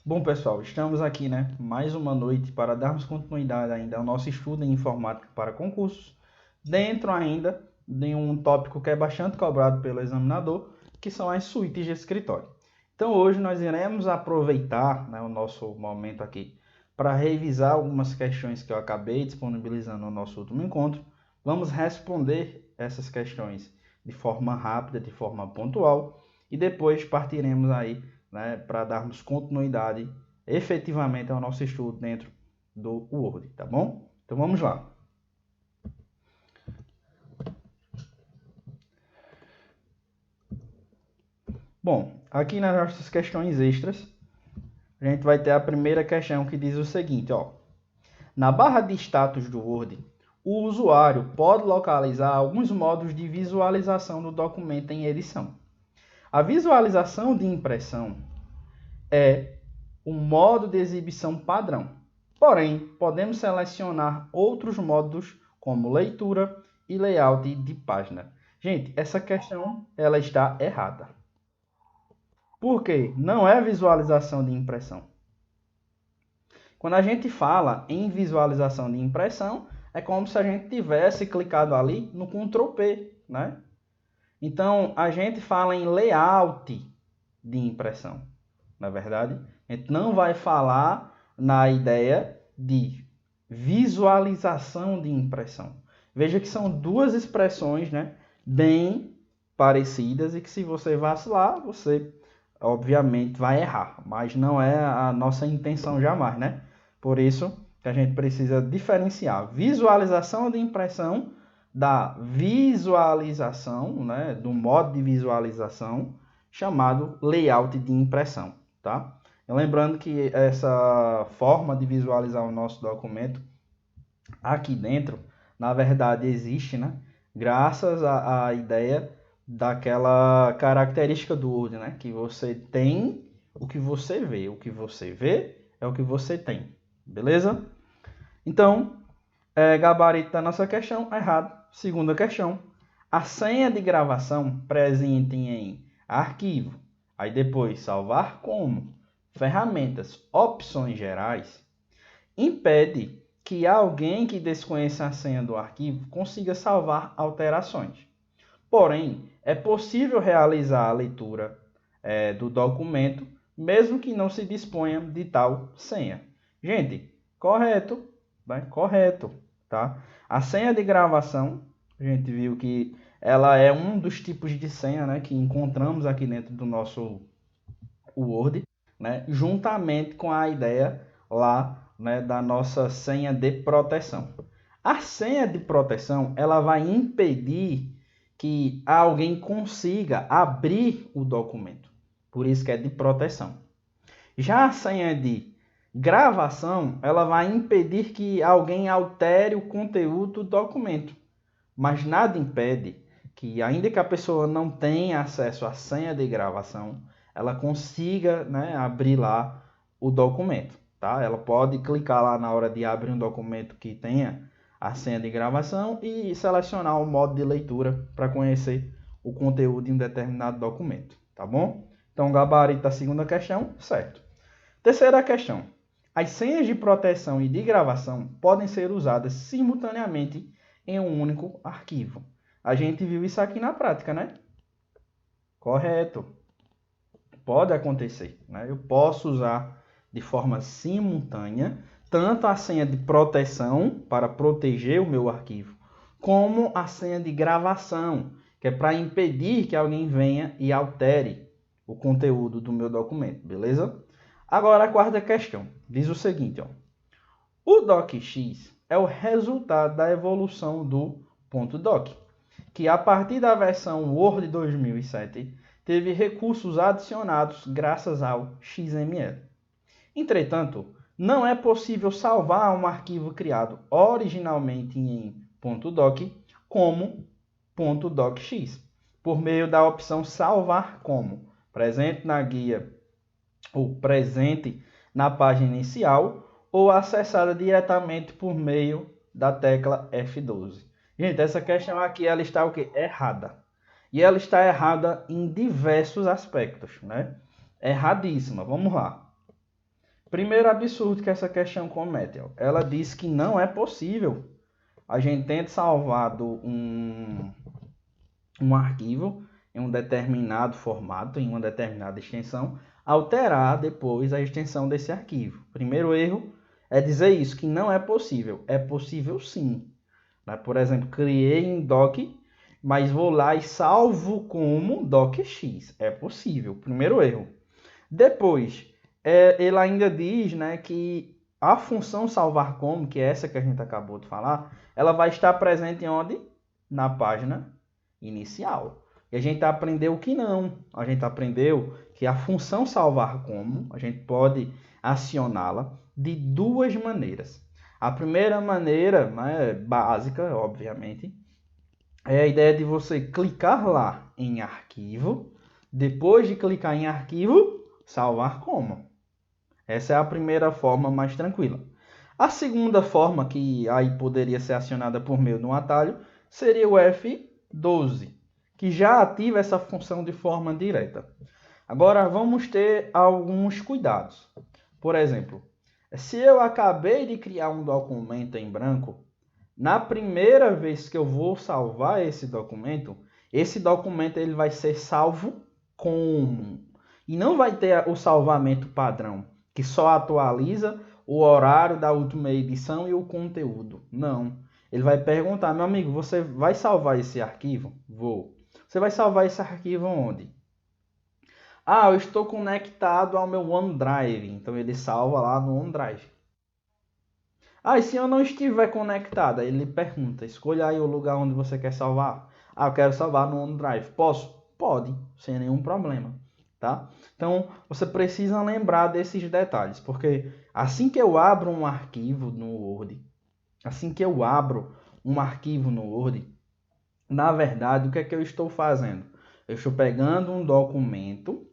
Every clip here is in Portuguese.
Bom, pessoal, estamos aqui, mais uma noite para darmos continuidade ainda ao nosso estudo em informática para concursos, dentro ainda de um tópico que é bastante cobrado pelo examinador, que são as suítes de escritório. Então, hoje nós iremos aproveitar, o nosso momento aqui para revisar algumas questões que eu acabei disponibilizando no nosso último encontro. Vamos responder essas questões de forma rápida, de forma pontual, e depois partiremos aí para darmos continuidade efetivamente ao nosso estudo dentro do Word, tá bom? Então vamos lá. Bom, aqui nas nossas questões extras, a gente vai ter a primeira questão que diz o seguinte, ó. Na barra de status do Word, o usuário pode localizar alguns modos de visualização do documento em edição. A visualização de impressão é um modo de exibição padrão. Porém, podemos selecionar outros modos como leitura e layout de página. Gente, essa questão ela está errada. Por quê? Não é visualização de impressão. Quando a gente fala em visualização de impressão, é como se a gente tivesse clicado ali no Ctrl P, né? Então, a gente fala em layout de impressão. Na verdade, a gente não vai falar na ideia de visualização de impressão. Veja que são duas expressões, bem parecidas e que se você vacilar, você obviamente vai errar, mas não é a nossa intenção jamais, Por isso que a gente precisa diferenciar visualização de impressão da visualização, do modo de visualização chamado layout de impressão, tá? Lembrando que essa forma de visualizar o nosso documento aqui dentro, na verdade existe, graças à ideia daquela característica do Word, que você tem o que você vê. O que você vê é o que você tem, beleza? Então, gabarito da nossa questão, errado. Segunda questão, a senha de gravação presente em arquivo, aí depois salvar como, ferramentas, opções gerais, impede que alguém que desconheça a senha do arquivo consiga salvar alterações. Porém, é possível realizar a leitura do documento, mesmo que não se disponha de tal senha. Gente, correto, correto, tá? A senha de gravação, a gente viu que ela é um dos tipos de senha, que encontramos aqui dentro do nosso Word, juntamente com a ideia lá, da nossa senha de proteção. A senha de proteção, ela vai impedir que alguém consiga abrir o documento. Por isso que é de proteção. Já a senha de gravação, ela vai impedir que alguém altere o conteúdo do documento. Mas nada impede que, ainda que a pessoa não tenha acesso à senha de gravação, ela consiga abrir lá o documento, tá? Ela pode clicar lá na hora de abrir um documento que tenha a senha de gravação e selecionar o modo de leitura para conhecer o conteúdo de um determinado documento, tá bom? Então, gabarito da segunda questão, certo. Terceira questão. As senhas de proteção e de gravação podem ser usadas simultaneamente em um único arquivo. A gente viu isso aqui na prática, Correto. Pode acontecer, Eu posso usar de forma simultânea tanto a senha de proteção para proteger o meu arquivo, como a senha de gravação, que é para impedir que alguém venha e altere o conteúdo do meu documento, beleza? Agora a quarta questão diz o seguinte, ó. O docx é o resultado da evolução do .doc, que a partir da versão Word 2007 teve recursos adicionados graças ao XML. Entretanto, não é possível salvar um arquivo criado originalmente em .doc como .docx, por meio da opção salvar como, presente na guia ou presente na página inicial ou acessada diretamente por meio da tecla F12. Gente, essa questão aqui ela está o quê? Errada. E ela está errada em diversos aspectos, Erradíssima. Vamos lá. Primeiro absurdo que essa questão comete, ó. Ela diz que não é possível a gente ter salvado um arquivo em um determinado formato, em uma determinada extensão, alterar depois a extensão desse arquivo. Primeiro erro é dizer isso, que não é possível. É possível sim. Por exemplo, criei em doc, mas vou lá e salvo como docx. É possível. Primeiro erro. Depois, ele ainda diz, né, que a função salvar como, que é essa que a gente acabou de falar, ela vai estar presente em onde? Na página inicial. E a gente aprendeu que não. A gente aprendeu que a função salvar como, a gente pode acioná-la de duas maneiras. A primeira maneira, né, básica, obviamente, é a ideia de você clicar lá em arquivo, depois de clicar em arquivo, salvar como. Essa é a primeira forma mais tranquila. A segunda forma, que aí poderia ser acionada por meio de um atalho, seria o F12, que já ativa essa função de forma direta. Agora vamos ter alguns cuidados. Por exemplo, se eu acabei de criar um documento em branco, na primeira vez que eu vou salvar esse documento ele vai ser salvo como. E não vai ter o salvamento padrão, que só atualiza o horário da última edição e o conteúdo. Não. Ele vai perguntar, meu amigo, você vai salvar esse arquivo? Vou. Você vai salvar esse arquivo onde? Ah, eu estou conectado ao meu OneDrive. Então ele salva lá no OneDrive. Ah, e se eu não estiver conectado? Aí ele pergunta, escolha aí o lugar onde você quer salvar. Ah, eu quero salvar no OneDrive. Posso? Pode, sem nenhum problema, tá? Então, você precisa lembrar desses detalhes, porque assim que eu abro um arquivo no Word, na verdade, o que é que eu estou fazendo? Eu estou pegando um documento,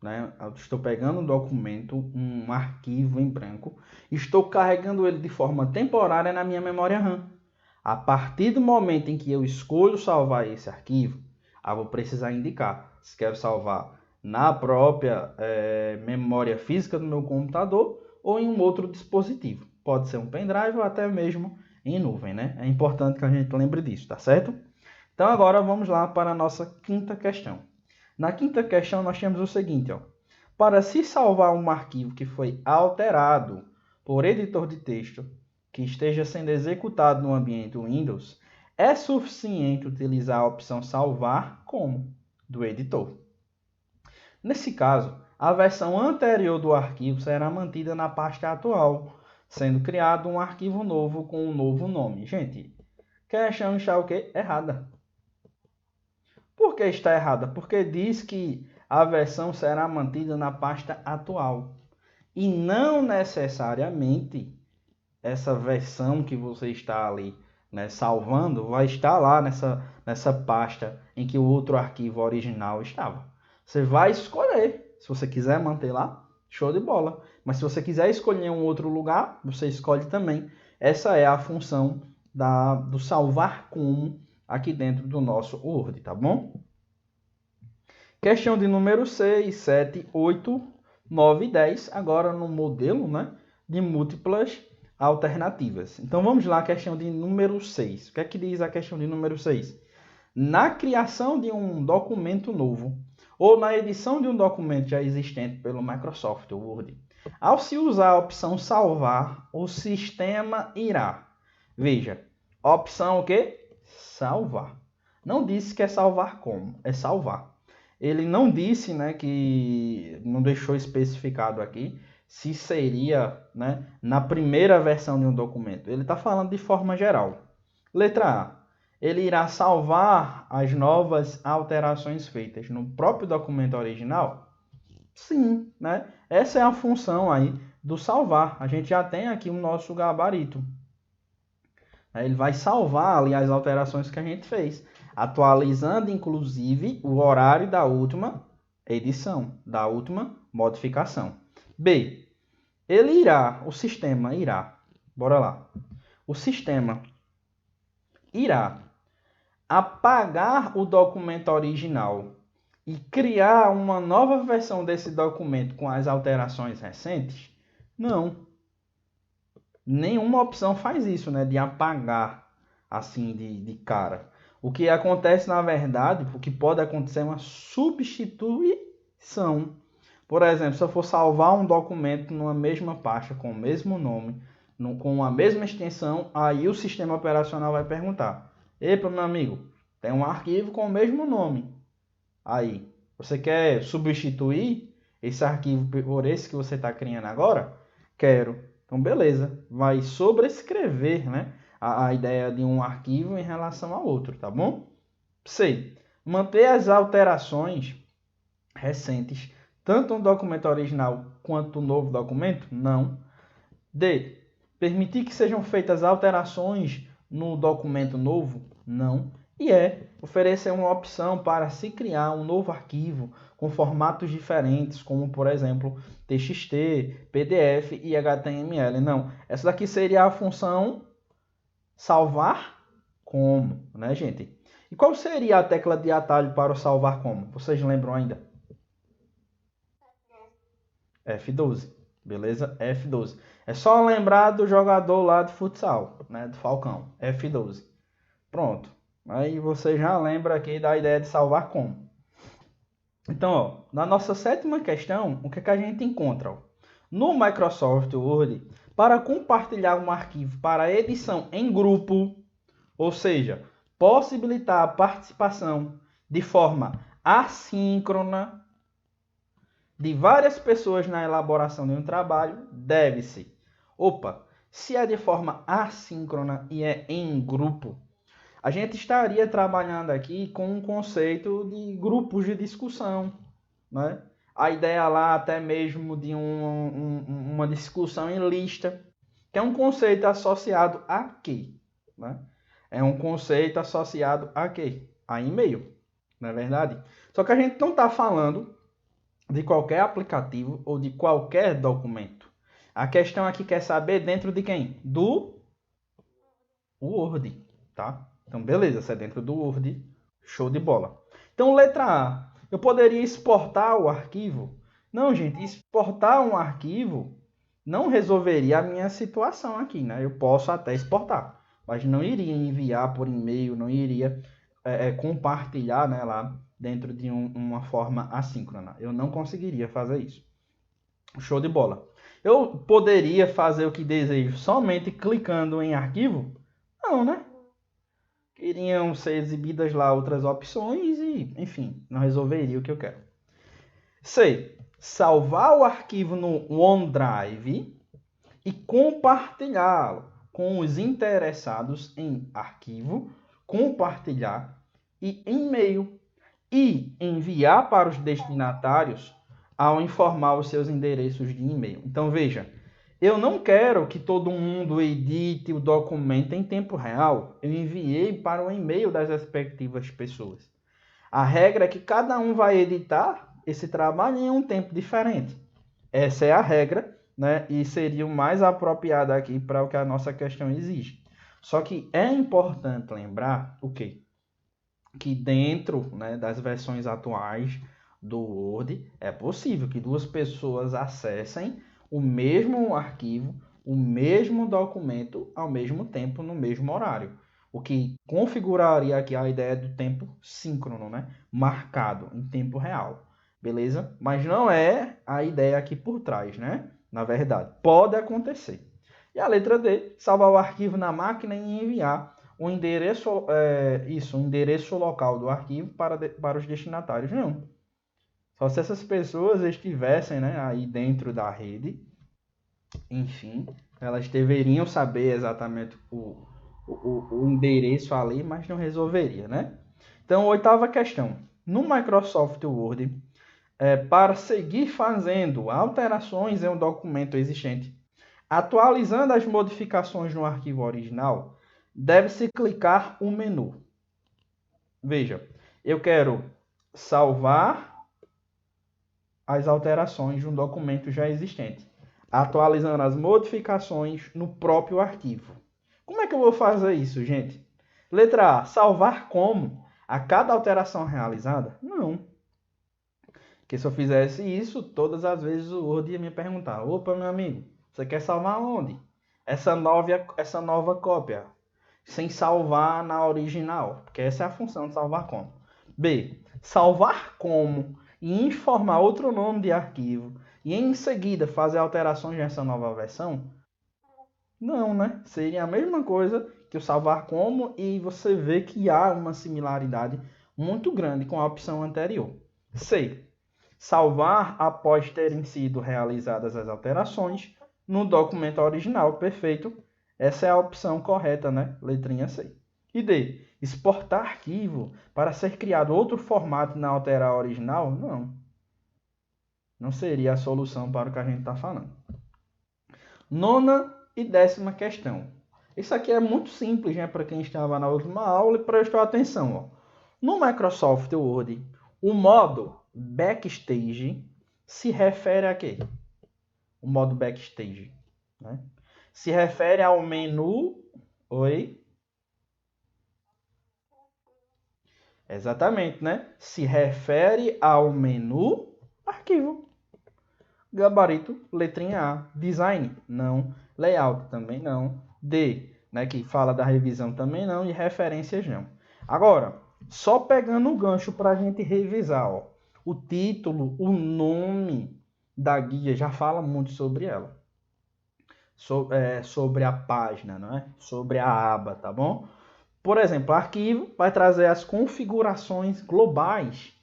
né? Eu estou pegando um documento, um arquivo em branco, estou carregando ele de forma temporária na minha memória RAM. A partir do momento em que eu escolho salvar esse arquivo, eu vou precisar indicar se quero salvar na própria memória física do meu computador ou em um outro dispositivo. Pode ser um pendrive ou até mesmo em nuvem, né? É importante que a gente lembre disso, tá certo? Então agora vamos lá para a nossa quinta questão. Na quinta questão nós temos o seguinte, ó. Para se salvar um arquivo que foi alterado por editor de texto que esteja sendo executado no ambiente Windows, é suficiente utilizar a opção salvar como do editor. Nesse caso, a versão anterior do arquivo será mantida na pasta atual, sendo criado um arquivo novo com um novo nome. Gente, questão está o quê? Errada. Por que está errada? Porque diz que a versão será mantida na pasta atual. E não necessariamente essa versão que você está ali, né, salvando vai estar lá nessa pasta em que o outro arquivo original estava. Você vai escolher. Se você quiser manter lá, show de bola. Mas se você quiser escolher um outro lugar, você escolhe também. Essa é a função do salvar como aqui dentro do nosso Word, tá bom? Questão de número 6, 7, 8, 9 e 10, agora no modelo, né, de múltiplas alternativas. Então vamos lá, a questão de número 6. O que é que diz a questão de número 6? Na criação de um documento novo ou na edição de um documento já existente pelo Microsoft Word, ao se usar a opção salvar, o sistema irá. Veja, opção o quê? Salvar. Não disse que é salvar como, é salvar. Ele não disse, né, que não deixou especificado aqui se seria, né, na primeira versão de um documento. Ele está falando de forma geral. Letra A. Ele irá salvar as novas alterações feitas no próprio documento original? Sim, né? Essa é a função aí do salvar. A gente já tem aqui o nosso gabarito. Ele vai salvar ali as alterações que a gente fez, atualizando inclusive o horário da última edição, da última modificação. B. O sistema irá, bora lá. O sistema irá apagar o documento original e criar uma nova versão desse documento com as alterações recentes? Não. Nenhuma opção faz isso, né? De apagar assim de cara. O que acontece, na verdade, o que pode acontecer é uma substituição. Por exemplo, se eu for salvar um documento numa mesma pasta, com o mesmo nome, com a mesma extensão, aí o sistema operacional vai perguntar: epa, meu amigo, tem um arquivo com o mesmo nome. Aí, você quer substituir esse arquivo por esse que você está criando agora? Quero. Então, beleza. Vai sobrescrever, né, a ideia de um arquivo em relação ao outro, tá bom? C. Manter as alterações recentes, tanto no documento original quanto no novo documento? Não. D. Permitir que sejam feitas alterações no documento novo? Não. E oferecer uma opção para se criar um novo arquivo com formatos diferentes, como por exemplo TXT, PDF e HTML. Não, essa daqui seria a função salvar como, né, gente? E qual seria a tecla de atalho para o salvar como? Vocês lembram ainda? F12, beleza? F12. É só lembrar do jogador lá de futsal, né, do Falcão, F12. Pronto. Aí você já lembra aqui da ideia de salvar como. Então, ó, na nossa sétima questão, o que é que a gente encontra? Ó? No Microsoft Word, para compartilhar um arquivo para edição em grupo, ou seja, possibilitar a participação de forma assíncrona de várias pessoas na elaboração de um trabalho, deve-se. Opa, se é de forma assíncrona e é em grupo, a gente estaria trabalhando aqui com um conceito de grupos de discussão, né? A ideia lá até mesmo de uma discussão em lista, que é um conceito associado a quê? Né? É um conceito associado a quê? A e-mail, não é verdade? Só que a gente não está falando de qualquer aplicativo ou de qualquer documento. A questão aqui quer saber dentro de quem? Do Word, tá? Então, beleza, isso é dentro do Word, show de bola. Então, letra A, eu poderia exportar o arquivo? Não, gente, exportar um arquivo não resolveria a minha situação aqui, né? Eu posso até exportar, mas não iria enviar por e-mail, não iria compartilhar, né, lá dentro de uma forma assíncrona. Eu não conseguiria fazer isso. Show de bola. Eu poderia fazer o que desejo somente clicando em arquivo? Não, né? Iriam ser exibidas lá outras opções e, enfim, não resolveria o que eu quero. C. Salvar o arquivo no OneDrive e compartilhá-lo com os interessados em arquivo, compartilhar e e-mail e enviar para os destinatários ao informar os seus endereços de e-mail. Então veja, eu não quero que todo mundo edite o documento em tempo real. Eu enviei para o e-mail das respectivas pessoas. A regra é que cada um vai editar esse trabalho em um tempo diferente. Essa é a regra, né? E seria o mais apropriado aqui para o que a nossa questão exige. Só que é importante lembrar o quê? Que dentro, né, das versões atuais do Word é possível que duas pessoas acessem o mesmo arquivo, o mesmo documento ao mesmo tempo, no mesmo horário. O que configuraria aqui a ideia do tempo síncrono, né? Marcado em tempo real. Beleza? Mas não é a ideia aqui por trás, né? Na verdade, pode acontecer. E a letra D, salvar o arquivo na máquina e enviar o endereço, o endereço local do arquivo para os destinatários. Não. Só se essas pessoas estivessem, né, aí dentro da rede, enfim, elas deveriam saber exatamente o endereço ali, mas não resolveria, né? Então, oitava questão. No Microsoft Word, para seguir fazendo alterações em um documento existente, atualizando as modificações no arquivo original, deve-se clicar o menu. Veja, eu quero salvar as alterações de um documento já existente, atualizando as modificações no próprio arquivo. Como é que eu vou fazer isso, gente? Letra A, salvar como? A cada alteração realizada? Não. Porque se eu fizesse isso, todas as vezes o Word ia me perguntar: opa, meu amigo, Você quer salvar onde? Essa nova cópia, sem salvar na original, porque essa é a função de salvar como. B. Salvar como e informar outro nome de arquivo e em seguida fazer alterações nessa nova versão? Não, né? Seria a mesma coisa que o salvar como e você vê que há uma similaridade muito grande com a opção anterior. C. Salvar após terem sido realizadas as alterações no documento original. Perfeito. Essa é a opção correta, né? Letrinha C. E D. Exportar arquivo para ser criado outro formato e não alterar o original? Não. Não seria a solução para o que a gente está falando. Nona e 10ª questão. Isso aqui é muito simples, né? Para quem estava na última aula e prestou atenção. Ó. No Microsoft Word, o modo Backstage se refere a quê? O modo Backstage, né? Se refere ao menu... Oi? Exatamente, né? Se refere ao menu arquivo. Gabarito, letrinha A. Design, não. Layout, também não. D, né, que fala da revisão, também não. E referências, não. Agora, só pegando o gancho para a gente revisar, ó. O título, o nome da guia já fala muito sobre ela. Sobre a página, não é? Sobre a aba, tá bom? Por exemplo, arquivo vai trazer as configurações globais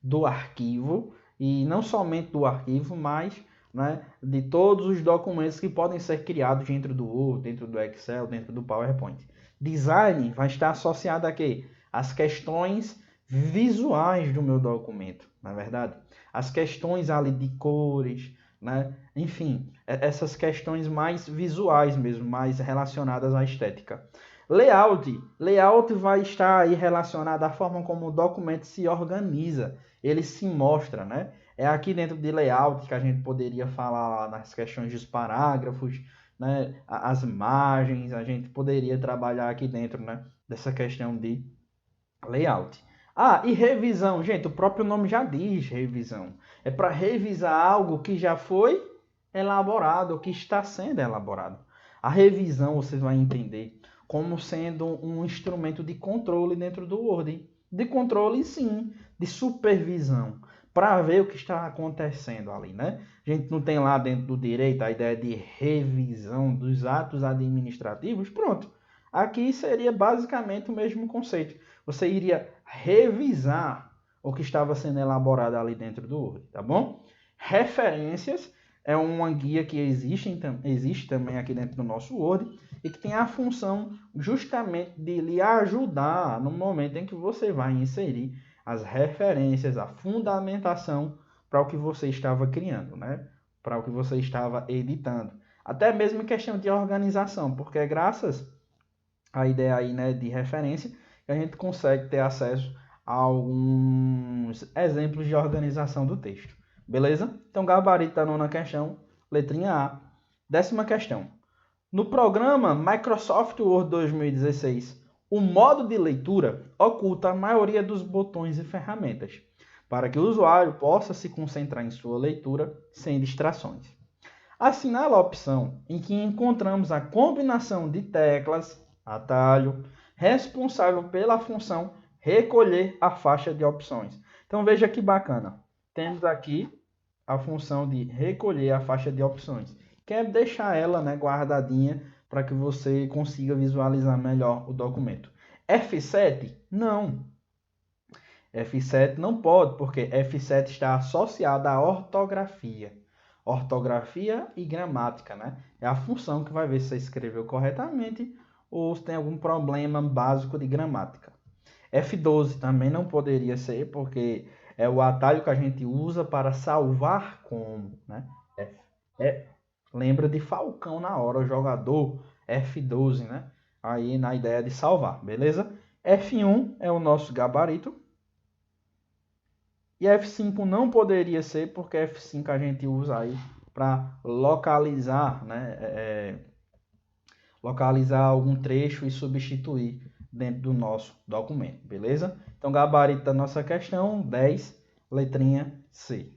do arquivo, e não somente do arquivo, mas, né, de todos os documentos que podem ser criados dentro do Word, dentro do Excel, dentro do PowerPoint. Design vai estar associado a quê? As questões visuais do meu documento, na verdade. As questões ali de cores, né? Enfim, essas questões mais visuais mesmo, mais relacionadas à estética. Layout vai estar aí relacionado à forma como o documento se organiza, ele se mostra, né? É aqui dentro de layout que a gente poderia falar nas questões dos parágrafos, né? As imagens, a gente poderia trabalhar aqui dentro, né? Dessa questão de layout. Ah, e revisão, gente, o próprio nome já diz revisão. É para revisar algo que já foi elaborado, ou que está sendo elaborado. A revisão você vai entender como sendo um instrumento de controle dentro do Word. De controle, sim, de supervisão, para ver o que está acontecendo ali, né? A gente não tem lá dentro do direito a ideia de revisão dos atos administrativos, pronto. Aqui seria basicamente o mesmo conceito. Você iria revisar o que estava sendo elaborado ali dentro do Word, tá bom? Referências é uma guia que existe também aqui dentro do nosso Word e que tem a função justamente de lhe ajudar no momento em que você vai inserir as referências, a fundamentação para o que você estava criando, né? Para o que você estava editando. Até mesmo em questão de organização, porque é graças à ideia aí, né, de referência que a gente consegue ter acesso a alguns exemplos de organização do texto. Beleza? Então, gabarito da nona questão, letrinha A. 10ª questão. No programa Microsoft Word 2016, o modo de leitura oculta a maioria dos botões e ferramentas, para que o usuário possa se concentrar em sua leitura sem distrações. Assinala a opção em que encontramos a combinação de teclas, atalho, responsável pela função recolher a faixa de opções. Então veja que bacana. Temos aqui a função de recolher a faixa de opções, que é deixar ela, né, guardadinha para que você consiga visualizar melhor o documento. F7? Não. F7 não pode, porque F7 está associada à ortografia. Ortografia e gramática, né? É a função que vai ver se você escreveu corretamente ou se tem algum problema básico de gramática. F12 também não poderia ser, porque é o atalho que a gente usa para salvar como, né? Lembra de Falcão na hora, o jogador F12, né? Aí na ideia de salvar, beleza? F1 é o nosso gabarito. E F5 não poderia ser, porque F5 a gente usa aí para localizar, né? Localizar algum trecho e substituir dentro do nosso documento, beleza? Então, gabarito da nossa questão, 10, letrinha C.